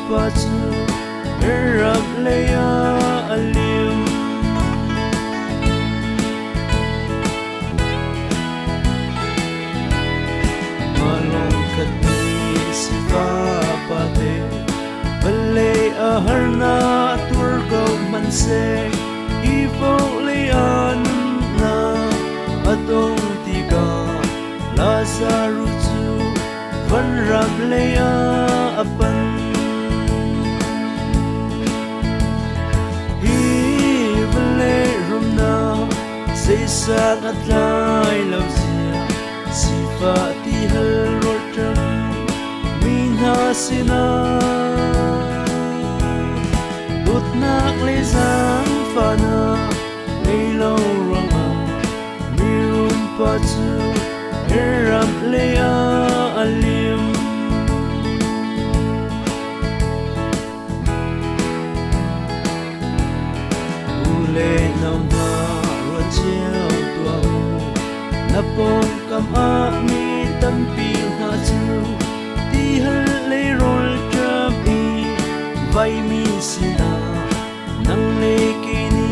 pa chu rap leya alim malong kati sifa pate bale a harna tur go manse ivo leyan na atong tiga Lazarus van rap leya apan hivle rumna seisan at tlaih lauzia sifati halrotam minha sina tutnak lezang fana leilo rama mirum pachu rap leya alim ule nam na ro chiao tua mu na pom kam a mi tam pi na chu ti hal le rol cham i vai mi sina nang le ki ni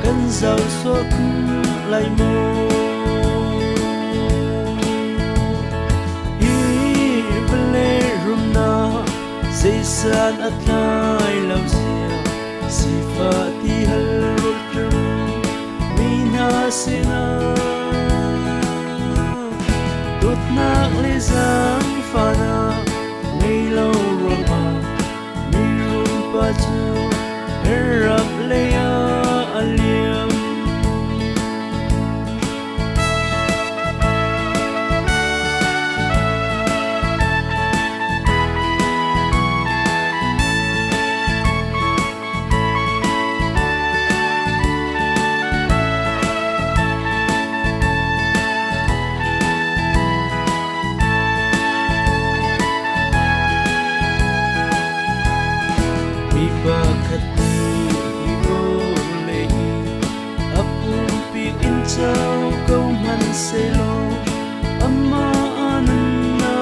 kan zau so lai mo seisan at tlaih lauzia sifati halrotam minha sina tutnak lezang fana leilo rama mirum pachu rap leya alim bakati ivolehi apum pi inchau kau man selo amma anna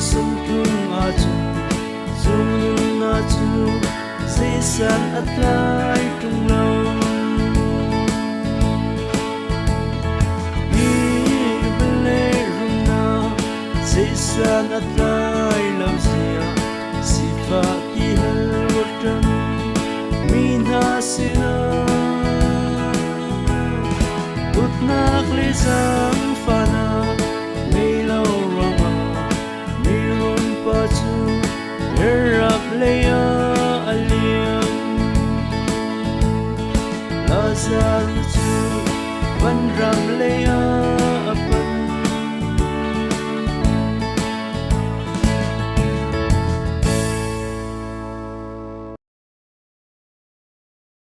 sungtung aju seisan at tlaih tung lau hivle rumna seisan at tlaih lauzia sifati halrotam minha sina tutnak lezang fana leilo rama mirum pachu rap leya alim Lazarus van ram leya